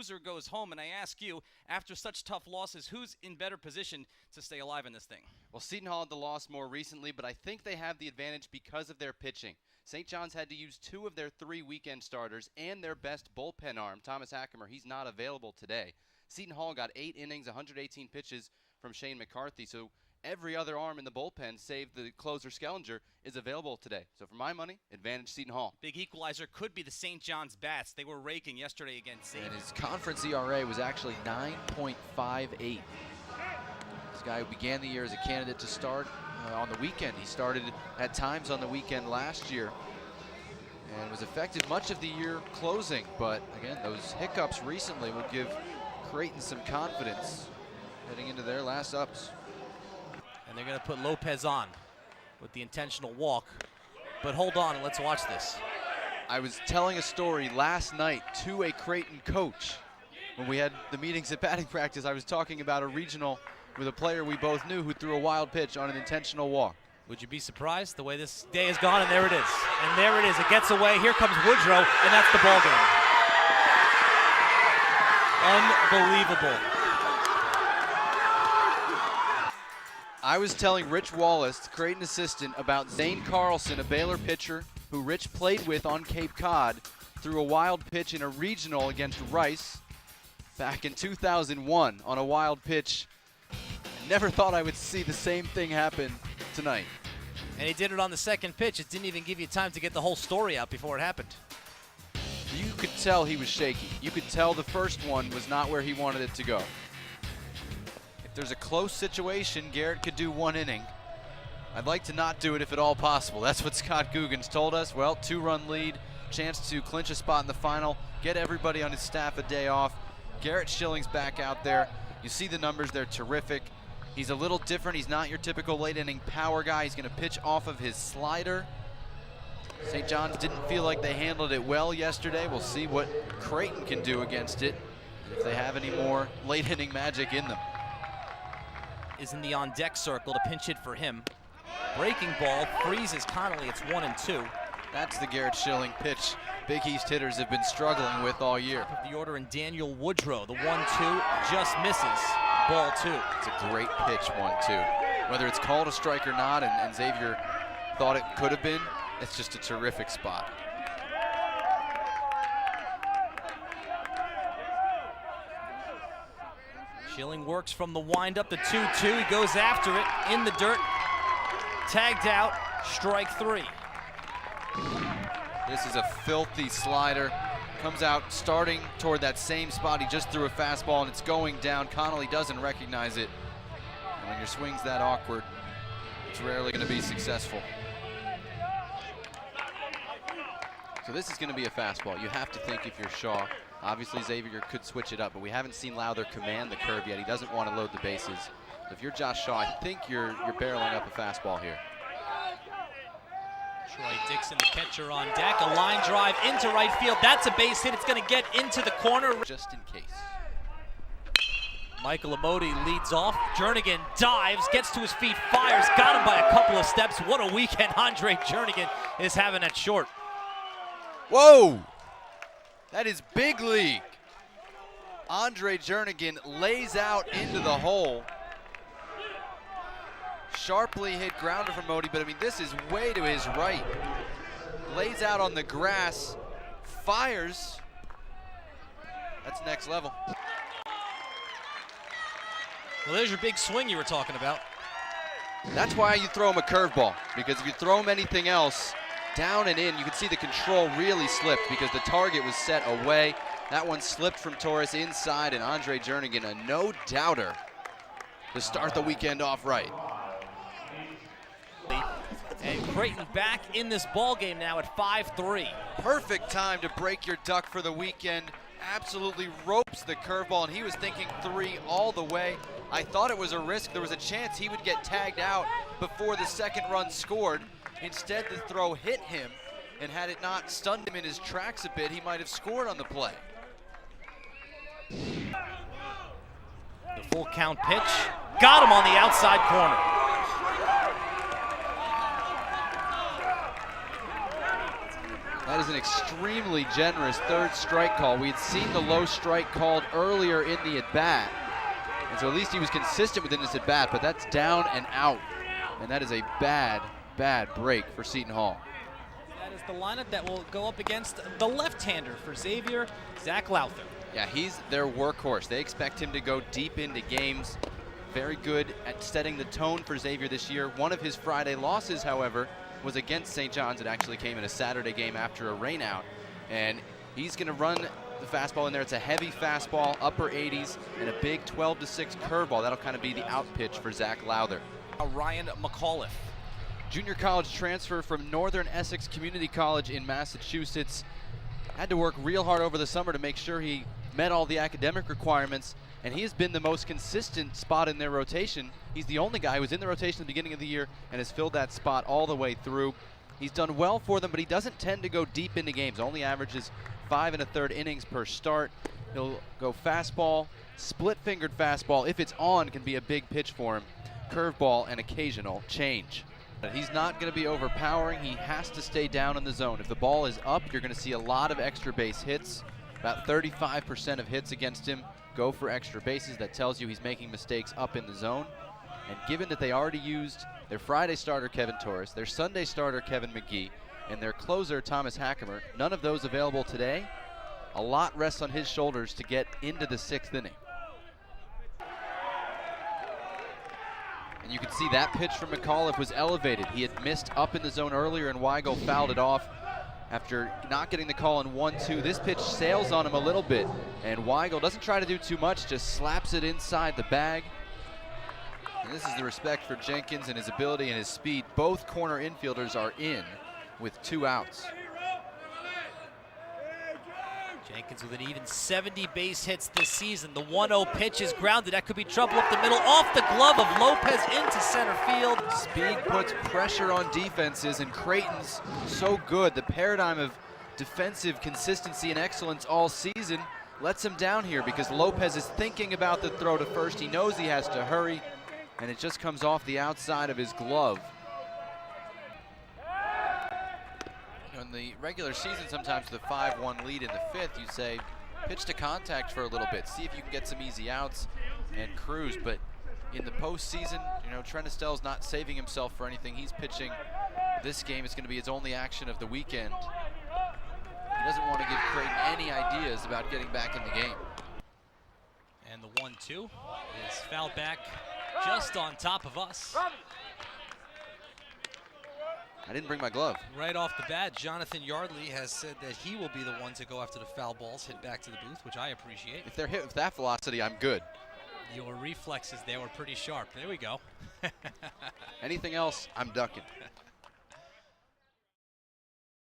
loser goes home. And I ask you, after such tough losses, who's in better position to stay alive in this thing? Well, Seton Hall had the loss more recently, but I think they have the advantage because of their pitching. St. John's had to use 2 of their 3 weekend starters and their best bullpen arm, Thomas Hackemer. He's not available today. Seton Hall got 8 innings, 118 pitches from Shane McCarthy, so every other arm in the bullpen, save the closer Skellinger, is available today. So for my money, advantage Seton Hall. Big equalizer could be the St. John's Bats. They were raking yesterday against Xavier. And his conference ERA was actually 9.58. This guy who began the year as a candidate to start on the weekend. He started at times on the weekend last year and was effective much of the year closing. But again, those hiccups recently will give Creighton some confidence heading into their last ups. And they're going to put Lopez on with the intentional walk. But hold on, let's watch this. I was telling a story last night to a Creighton coach. When we had the meetings at batting practice, I was talking about a regional with a player we both knew who threw a wild pitch on an intentional walk. Would you be surprised the way this day has gone? And there it is. And there it is. It gets away. Here comes Woodrow, and that's the ball game. Unbelievable. I was telling Rich Wallace, the Creighton assistant, about Zane Carlson, a Baylor pitcher who Rich played with on Cape Cod, threw a wild pitch in a regional against Rice back in 2001 on a wild pitch. Never thought I would see the same thing happen tonight. And he did it on the second pitch. It didn't even give you time to get the whole story out before it happened. You could tell he was shaky. You could tell the first one was not where he wanted it to go. If there's a close situation, Garrett could do 1 inning. I'd like to not do it if at all possible. That's what Scott Guggens told us. Well, 2-run lead, chance to clinch a spot in the final, get everybody on his staff a day off. Garrett Schilling's back out there. You see the numbers, they're terrific. He's a little different. He's not your typical late inning power guy. He's going to pitch off of his slider. St. John's didn't feel like they handled it well yesterday. We'll see what Creighton can do against it, if they have any more late inning magic in them. Is in the on deck circle to pinch hit for him. Breaking ball freezes Connolly. It's 1-2. That's the Garrett Schilling pitch Big East hitters have been struggling with all year. Top of the order in Daniel Woodrow. The 1-2 just misses. Ball 2. It's a great pitch, 1-2. Whether it's called a strike or not, and Xavier thought it could have been, it's just a terrific spot. Schilling works from the windup, the 2-2. He goes after it in the dirt. Tagged out, strike 3. This is a filthy slider. Comes out starting toward that same spot. He just threw a fastball and it's going down. Connolly doesn't recognize it. And when your swing's that awkward, it's rarely going to be successful. So this is going to be a fastball. You have to think if you're Shaw. Obviously Xavier could switch it up, but we haven't seen Lowther command the curve yet. He doesn't want to load the bases. If you're Josh Shaw, I think you're barreling up a fastball here. Troy Dixon, the catcher on deck. A line drive into right field. That's a base hit. It's going to get into the corner. Just in case. Michael Amodi leads off. Jernigan dives, gets to his feet, fires. Got him by a couple of steps. What a weekend Andre Jernigan is having at short. Whoa! That is big league. Andre Jernigan lays out into the hole. Sharply hit grounder from Modi, but I mean, this is way to his right. Lays out on the grass, fires. That's next level. Well, there's your big swing you were talking about. That's why you throw him a curveball, because if you throw him anything else, down and in, you can see the control really slipped because the target was set away. That one slipped from Torres inside, and Andre Jernigan, a no-doubter to start the weekend off right. And Creighton back in this ball game now at 5-3. Perfect time to break your duck for the weekend. Absolutely ropes the curveball, and he was thinking 3 all the way. I thought it was a risk. There was a chance he would get tagged out before the second run scored. Instead, the throw hit him, and had it not stunned him in his tracks a bit, he might have scored on the play. The full count pitch. Got him on the outside corner. That is an extremely generous third strike call. We had seen the low strike called earlier in the at-bat, and so at least he was consistent within this at-bat, but that's down and out, and that is a bad, bad break for Seton Hall. That is the lineup that will go up against the left-hander for Xavier, Zach Lowther. Yeah, he's their workhorse. They expect him to go deep into games. Very good at setting the tone for Xavier this year. One of his Friday losses, however, was against St. John's. It actually came in a Saturday game after a rainout. And he's going to run the fastball in there. It's a heavy fastball, upper 80s, and a big 12-6 curveball. That'll kind of be the out pitch for Zach Lowther. Ryan McAuliffe. Junior college transfer from Northern Essex Community College in Massachusetts. Had to work real hard over the summer to make sure he met all the academic requirements, and he has been the most consistent spot in their rotation. He's the only guy who was in the rotation at the beginning of the year and has filled that spot all the way through. He's done well for them, but he doesn't tend to go deep into games. Only averages 5 1/3 innings per start. He'll go fastball, split-fingered fastball. If it's on, can be a big pitch for him. Curveball and occasional change. But he's not going to be overpowering. He has to stay down in the zone. If the ball is up, you're going to see a lot of extra base hits. About 35% of hits against him go for extra bases. That tells you he's making mistakes up in the zone. And given that they already used their Friday starter, Kevin Torres, their Sunday starter, Kevin McGee, and their closer, Thomas Hackemer, none of those available today, a lot rests on his shoulders to get into the 6th inning. And you can see that pitch from McAuliffe was elevated. He had missed up in the zone earlier, and Weigel fouled it off after not getting the call in 1-2. This pitch sails on him a little bit, and Weigel doesn't try to do too much, just slaps it inside the bag. And this is the respect for Jenkins and his ability and his speed. Both corner infielders are in with 2 outs. Jenkins with an even 70 base hits this season. The 1-0 pitch is grounded. That could be trouble up the middle, off the glove of Lopez into center field. Speed puts pressure on defenses, and Creighton's so good. The paradigm of defensive consistency and excellence all season lets him down here because Lopez is thinking about the throw to first. He knows he has to hurry, and it just comes off the outside of his glove. In the regular season, sometimes the 5-1 lead in the 5th, you say, pitch to contact for a little bit, see if you can get some easy outs and cruise. But in the postseason, you know, Trent Estelle's not saving himself for anything. He's pitching this game. It's going to be his only action of the weekend. He doesn't want to give Creighton any ideas about getting back in the game. And the 1-2 is fouled back just on top of us. I didn't bring my glove. Right off the bat, Jonathan Yardley has said that he will be the one to go after the foul balls, hit back to the booth, which I appreciate. If they're hit with that velocity, I'm good. Your reflexes there were pretty sharp. There we go. Anything else, I'm ducking.